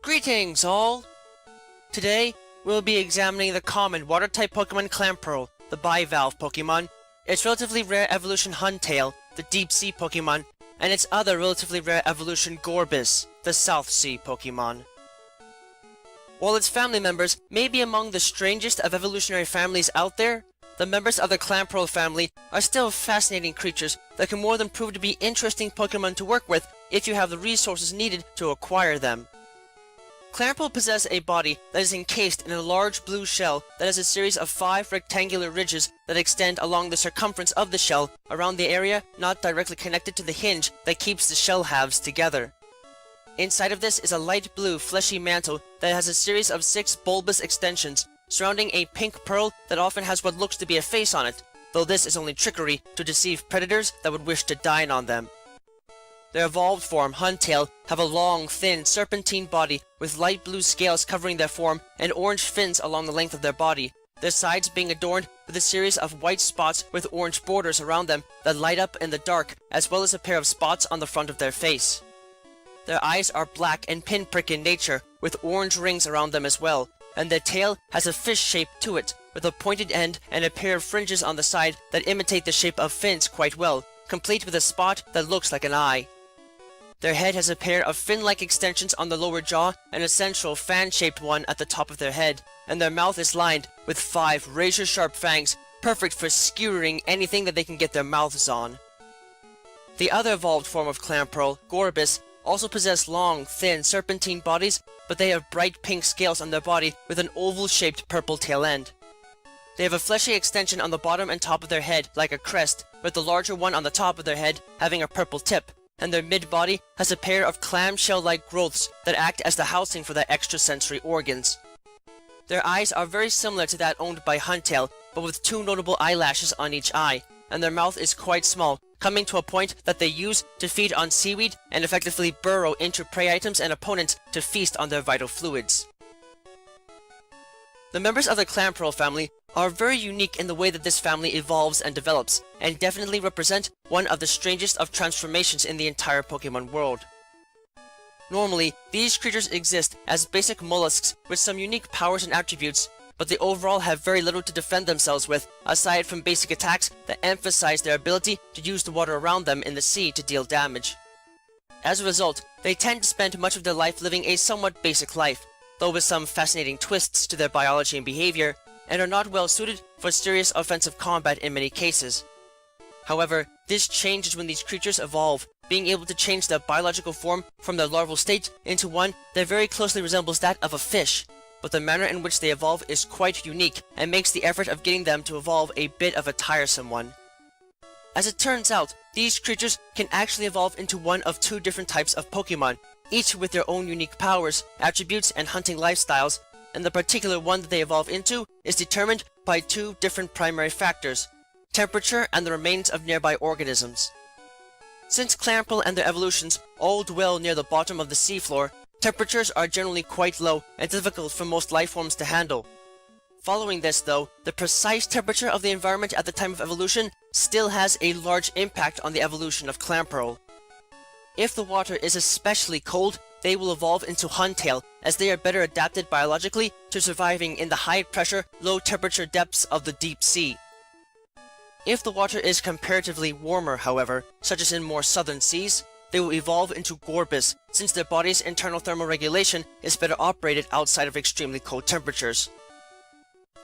Greetings all! Today, we'll be examining the common water-type Pokemon Clamperl, the Bivalve Pokémon, its relatively rare evolution Huntail, the Deep Sea Pokémon, and its other relatively rare evolution Gorebyss, the South Sea Pokémon. While its family members may be among the strangest of evolutionary families out there, the members of the Clamperl family are still fascinating creatures that can more than prove to be interesting Pokemon to work with if you have the resources needed to acquire them. Clamperl possess a body that is encased in a large blue shell that has a series of 5 rectangular ridges that extend along the circumference of the shell around the area not directly connected to the hinge that keeps the shell halves together. Inside of this is a light blue fleshy mantle that has a series of 6 bulbous extensions surrounding a pink pearl that often has what looks to be a face on it, though this is only trickery to deceive predators that would wish to dine on them. Their evolved form, Huntail, have a long, thin, serpentine body with light blue scales covering their form and orange fins along the length of their body, their sides being adorned with a series of white spots with orange borders around them that light up in the dark, as well as a pair of spots on the front of their face. Their eyes are black and pinprick in nature, with orange rings around them as well, and their tail has a fish shape to it, with a pointed end and a pair of fringes on the side that imitate the shape of fins quite well, complete with a spot that looks like an eye. Their head has a pair of fin-like extensions on the lower jaw and a central fan-shaped one at the top of their head, and their mouth is lined with 5 razor-sharp fangs, perfect for skewering anything that they can get their mouths on. The other evolved form of Clamperl, Gorebyss, also possess long, thin, serpentine bodies, but they have bright pink scales on their body with an oval-shaped purple tail end. They have a fleshy extension on the bottom and top of their head like a crest, with the larger one on the top of their head having a purple tip, and their mid-body has a pair of clamshell-like growths that act as the housing for their extrasensory organs. Their eyes are very similar to that owned by Huntail, but with 2 notable eyelashes on each eye, and their mouth is quite small, coming to a point that they use to feed on seaweed and effectively burrow into prey items and opponents to feast on their vital fluids. The members of the Clamperl family are very unique in the way that this family evolves and develops, and definitely represent one of the strangest of transformations in the entire Pokemon world. Normally, these creatures exist as basic mollusks with some unique powers and attributes, but they overall have very little to defend themselves with, aside from basic attacks that emphasize their ability to use the water around them in the sea to deal damage. As a result, they tend to spend much of their life living a somewhat basic life, though with some fascinating twists to their biology and behavior, and are not well suited for serious offensive combat in many cases. However, this changes when these creatures evolve, being able to change their biological form from their larval state into one that very closely resembles that of a fish, but the manner in which they evolve is quite unique and makes the effort of getting them to evolve a bit of a tiresome one. As it turns out, these creatures can actually evolve into one of 2 different types of Pokemon, each with their own unique powers, attributes, and hunting lifestyles, and the particular one that they evolve into is determined by 2 different primary factors: temperature and the remains of nearby organisms. Since Clamperl and their evolutions all dwell near the bottom of the seafloor, temperatures are generally quite low and difficult for most life forms to handle. Following this though, the precise temperature of the environment at the time of evolution still has a large impact on the evolution of Clamperl. If the water is especially cold, they will evolve into Huntail, as they are better adapted biologically to surviving in the high-pressure, low-temperature depths of the deep sea. If the water is comparatively warmer, however, such as in more southern seas, they will evolve into Gorebyss, since their body's internal thermal regulation is better operated outside of extremely cold temperatures.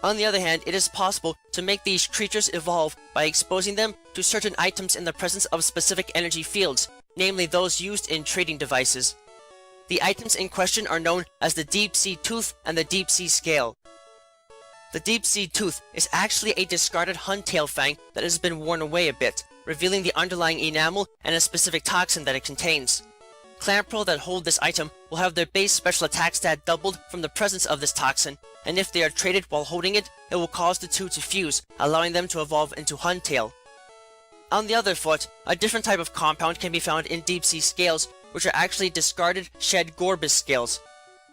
On the other hand, it is possible to make these creatures evolve by exposing them to certain items in the presence of specific energy fields, namely those used in trading devices. The items in question are known as the Deep Sea Tooth and the Deep Sea Scale. The Deep Sea Tooth is actually a discarded Huntail fang that has been worn away a bit, revealing the underlying enamel and a specific toxin that it contains. Clamperl that hold this item will have their base special attack stat doubled from the presence of this toxin, and if they are traded while holding it, it will cause the 2 to fuse, allowing them to evolve into Huntail. On the other foot, a different type of compound can be found in Deep Sea Scales, which are actually discarded shed Gorebyss scales.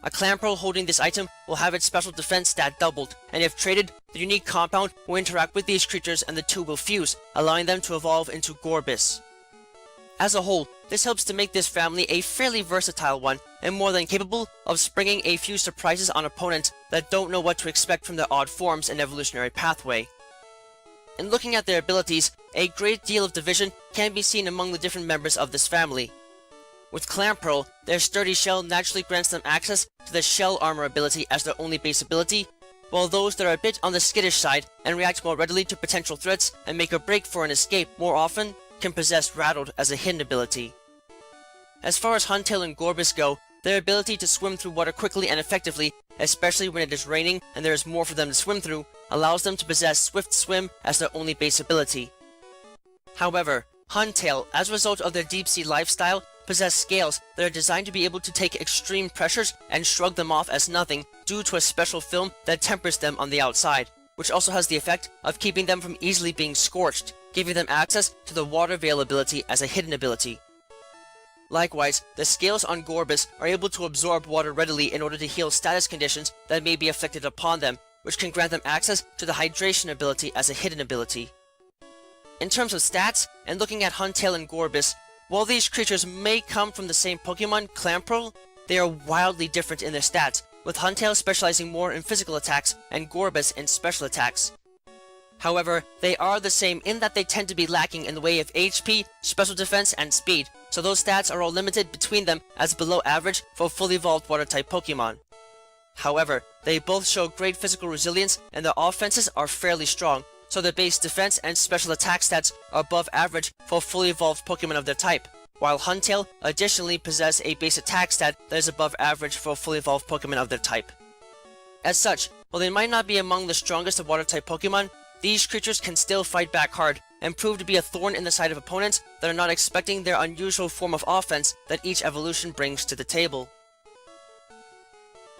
A Clamperl holding this item will have its special defense stat doubled, and if traded, the unique compound will interact with these creatures and the 2 will fuse, allowing them to evolve into Gorebyss. As a whole, This helps to make this family a fairly versatile one, and more than capable of springing a few surprises on opponents that don't know what to expect from their odd forms and evolutionary pathway. In looking at their abilities, a great deal of division can be seen among the different members of this family. With Clamperl, their sturdy shell naturally grants them access to the shell armor ability as their only base ability, while those that are a bit on the skittish side and react more readily to potential threats and make a break for an escape more often can possess Rattled as a hidden ability. As far as Huntail and Gorebyss go, their ability to swim through water quickly and effectively, especially when it is raining and there is more for them to swim through, allows them to possess Swift Swim as their only base ability. However, Huntail, as a result of their deep sea lifestyle, possess scales that are designed to be able to take extreme pressures and shrug them off as nothing due to a special film that tempers them on the outside, which also has the effect of keeping them from easily being scorched, giving them access to the water veil ability as a hidden ability. Likewise, the scales on Gorebyss are able to absorb water readily in order to heal status conditions that may be afflicted upon them, which can grant them access to the hydration ability as a hidden ability. In terms of stats, and looking at Huntail and Gorebyss, while these creatures may come from the same Pokemon, Clamperl, they are wildly different in their stats, with Huntail specializing more in physical attacks and Gorebyss in special attacks. However, they are the same in that they tend to be lacking in the way of HP, special defense, and speed, so those stats are all limited between them as below average for fully evolved water-type Pokemon. However, they both show great physical resilience and their offenses are fairly strong, so their base defense and special attack stats are above average for fully evolved Pokemon of their type, while Huntail additionally possess a base attack stat that is above average for fully evolved Pokemon of their type. As such, while they might not be among the strongest of water-type Pokemon, these creatures can still fight back hard and prove to be a thorn in the side of opponents that are not expecting their unusual form of offense that each evolution brings to the table.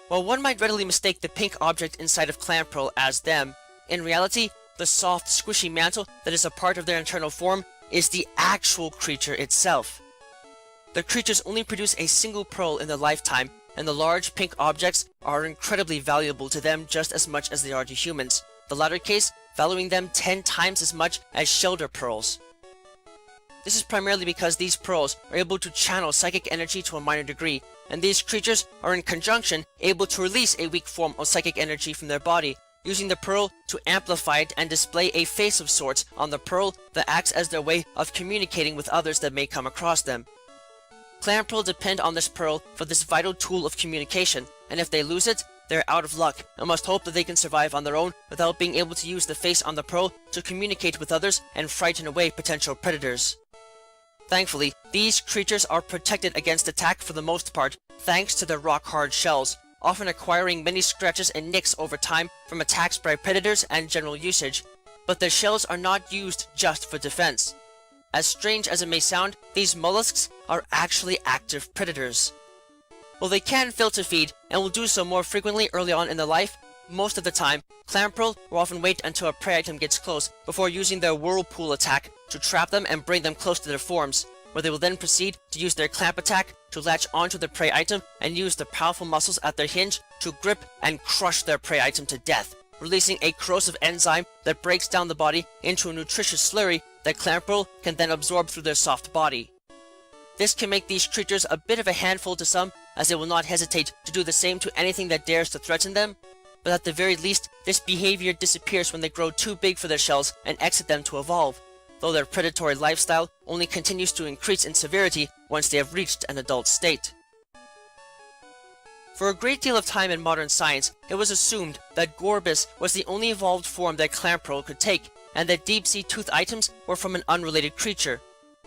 While one might readily mistake the pink object inside of Clamperl as them, in reality, the soft, squishy mantle that is a part of their internal form is the actual creature itself. The creatures only produce a single pearl in their lifetime, and the large pink objects are incredibly valuable to them just as much as they are to humans, the latter case valuing them 10 times as much as shelter pearls. This is primarily because these pearls are able to channel psychic energy to a minor degree, and these creatures are in conjunction able to release a weak form of psychic energy from their body, using the pearl to amplify it and display a face of sorts on the pearl that acts as their way of communicating with others that may come across them. Clamperl depend on this pearl for this vital tool of communication, and if they lose it, they're out of luck and must hope that they can survive on their own without being able to use the face on the pearl to communicate with others and frighten away potential predators. Thankfully, these creatures are protected against attack for the most part thanks to their rock-hard shells, often acquiring many scratches and nicks over time from attacks by predators and general usage, but their shells are not used just for defense. As strange as it may sound, these mollusks are actually active predators. While they can filter feed, and will do so more frequently early on in their life, most of the time, Clamperl will often wait until a prey item gets close before using their whirlpool attack to trap them and bring them close to their forms, where they will then proceed to use their clamp attack to latch onto the prey item and use the powerful muscles at their hinge to grip and crush their prey item to death, releasing a corrosive enzyme that breaks down the body into a nutritious slurry that Clamperl can then absorb through their soft body. This can make these creatures a bit of a handful to some, as they will not hesitate to do the same to anything that dares to threaten them, but at the very least, this behavior disappears when they grow too big for their shells and exit them to evolve, though their predatory lifestyle only continues to increase in severity once they have reached an adult state. For a great deal of time in modern science, it was assumed that Gorebyss was the only evolved form that Clamperl could take, and that deep-sea tooth items were from an unrelated creature.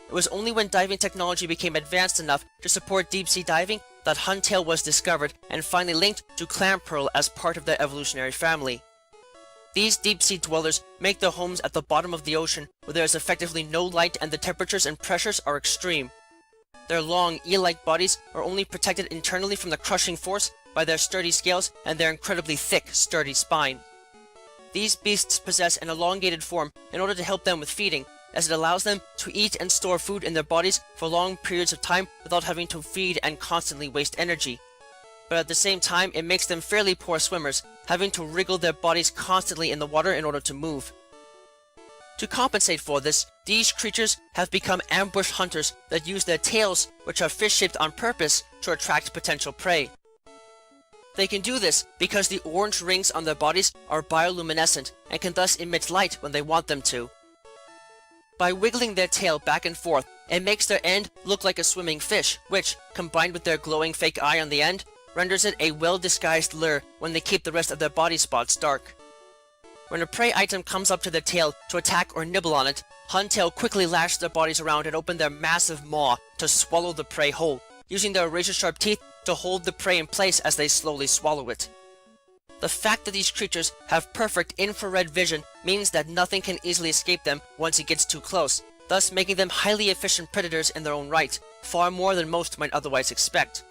It was only when diving technology became advanced enough to support deep-sea diving that Huntail was discovered and finally linked to Clamperl as part of their evolutionary family. These deep-sea dwellers make their homes at the bottom of the ocean, where there is effectively no light and the temperatures and pressures are extreme. Their long, eel-like bodies are only protected internally from the crushing force by their sturdy scales and their incredibly thick, sturdy spine. These beasts possess an elongated form in order to help them with feeding, as it allows them to eat and store food in their bodies for long periods of time without having to feed and constantly waste energy. But at the same time, it makes them fairly poor swimmers, having to wriggle their bodies constantly in the water in order to move. To compensate for this, these creatures have become ambush hunters that use their tails, which are fish-shaped on purpose, to attract potential prey. They can do this because the orange rings on their bodies are bioluminescent and can thus emit light when they want them to. By wiggling their tail back and forth, it makes their end look like a swimming fish, which, combined with their glowing fake eye on the end, renders it a well-disguised lure when they keep the rest of their body spots dark. When a prey item comes up to their tail to attack or nibble on it, Huntail quickly lash their bodies around and open their massive maw to swallow the prey whole, using their razor-sharp teeth to hold the prey in place as they slowly swallow it. The fact that these creatures have perfect infrared vision means that nothing can easily escape them once it gets too close, thus making them highly efficient predators in their own right, far more than most might otherwise expect.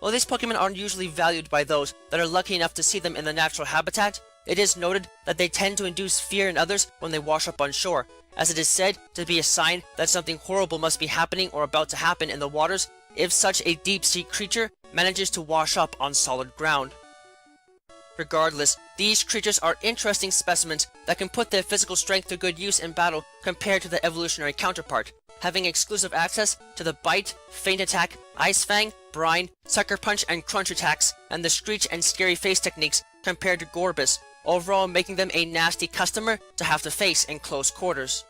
While these Pokemon aren't usually valued by those that are lucky enough to see them in their natural habitat, it is noted that they tend to induce fear in others when they wash up on shore, as it is said to be a sign that something horrible must be happening or about to happen in the waters if such a deep-sea creature manages to wash up on solid ground. Regardless, these creatures are interesting specimens that can put their physical strength to good use in battle compared to their evolutionary counterpart, having exclusive access to the Bite, Feint Attack, Ice Fang, Brine, Sucker Punch, and Crunch attacks, and the Screech and Scary Face techniques compared to Gorebyss, overall making them a nasty customer to have to face in close quarters.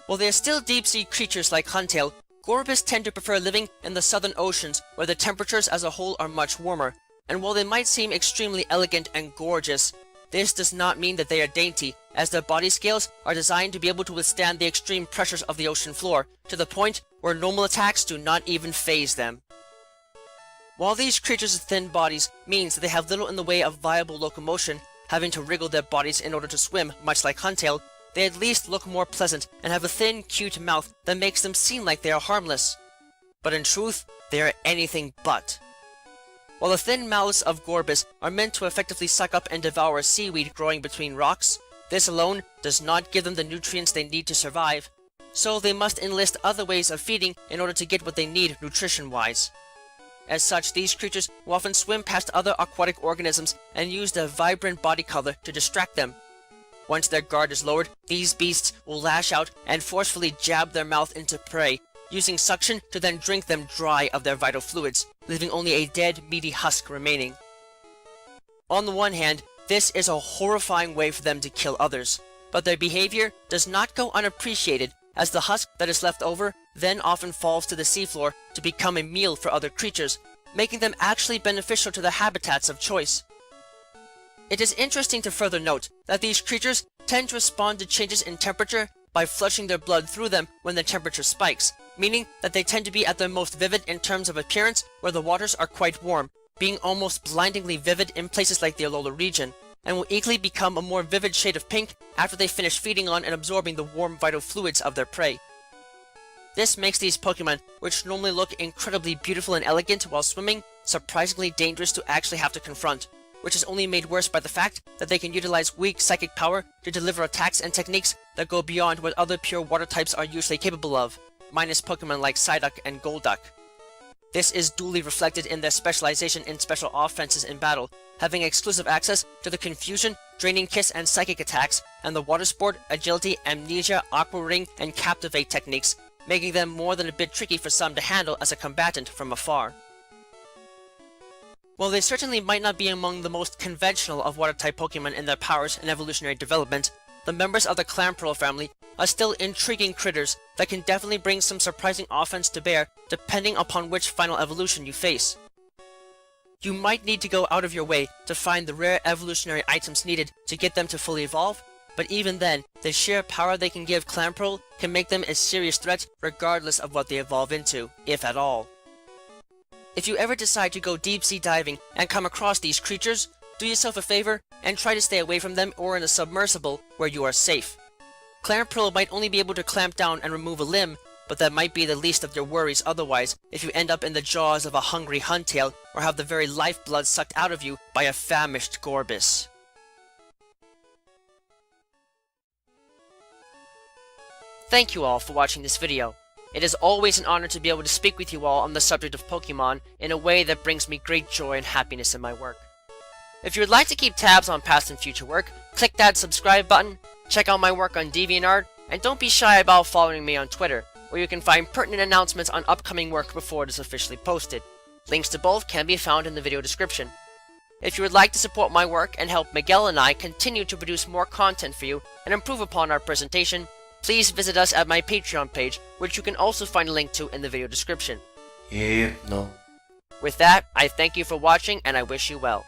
While they are still deep-sea creatures like Huntail, Gorebyss tend to prefer living in the southern oceans where the temperatures as a whole are much warmer, and while they might seem extremely elegant and gorgeous, this does not mean that they are dainty, as their body scales are designed to be able to withstand the extreme pressures of the ocean floor, to the point where normal attacks do not even faze them. While these creatures' thin bodies means that they have little in the way of viable locomotion, having to wriggle their bodies in order to swim, much like Huntail, they at least look more pleasant and have a thin, cute mouth that makes them seem like they are harmless. But in truth, they are anything but. While the thin mouths of Gorebyss are meant to effectively suck up and devour seaweed growing between rocks, this alone does not give them the nutrients they need to survive, so they must enlist other ways of feeding in order to get what they need nutrition-wise. As such, these creatures will often swim past other aquatic organisms and use their vibrant body color to distract them. Once their guard is lowered, these beasts will lash out and forcefully jab their mouth into prey, using suction to then drink them dry of their vital fluids, leaving only a dead, meaty husk remaining. On the one hand, this is a horrifying way for them to kill others, but their behavior does not go unappreciated, as the husk that is left over then often falls to the seafloor to become a meal for other creatures, making them actually beneficial to their habitats of choice. It is interesting to further note that these creatures tend to respond to changes in temperature by flushing their blood through them when the temperature spikes, meaning that they tend to be at their most vivid in terms of appearance where the waters are quite warm, being almost blindingly vivid in places like the Alola region, and will equally become a more vivid shade of pink after they finish feeding on and absorbing the warm vital fluids of their prey. This makes these Pokemon, which normally look incredibly beautiful and elegant while swimming, surprisingly dangerous to actually have to confront, which is only made worse by the fact that they can utilize weak psychic power to deliver attacks and techniques that go beyond what other pure water types are usually capable of, minus Pokemon like Psyduck and Golduck. This is duly reflected in their specialization in special offenses in battle, having exclusive access to the Confusion, Draining Kiss, and Psychic attacks, and the Water Sport, Agility, Amnesia, Aqua Ring, and Captivate techniques, making them more than a bit tricky for some to handle as a combatant from afar. While they certainly might not be among the most conventional of water-type Pokemon in their powers and evolutionary development, the members of the Clamperl family are still intriguing critters that can definitely bring some surprising offense to bear depending upon which final evolution you face. You might need to go out of your way to find the rare evolutionary items needed to get them to fully evolve, but even then, the sheer power they can give Clamperl can make them a serious threat regardless of what they evolve into, if at all. If you ever decide to go deep-sea diving and come across these creatures, do yourself a favor and try to stay away from them or in a submersible where you are safe. Clamperl might only be able to clamp down and remove a limb, but that might be the least of your worries otherwise if you end up in the jaws of a hungry Huntail or have the very lifeblood sucked out of you by a famished Gorebyss. Thank you all for watching this video. It is always an honor to be able to speak with you all on the subject of Pokemon in a way that brings me great joy and happiness in my work. If you would like to keep tabs on past and future work, click that subscribe button, Check out my work on DeviantArt, and don't be shy about following me on Twitter, where you can find pertinent announcements on upcoming work before it is officially posted. Links to both can be found in the video description. If you would like to support my work and help Miguel and I continue to produce more content for you and improve upon our presentation, please visit us at my Patreon page, which you can also find a link to in the video description. Yeah, no. With that, I thank you for watching and I wish you well.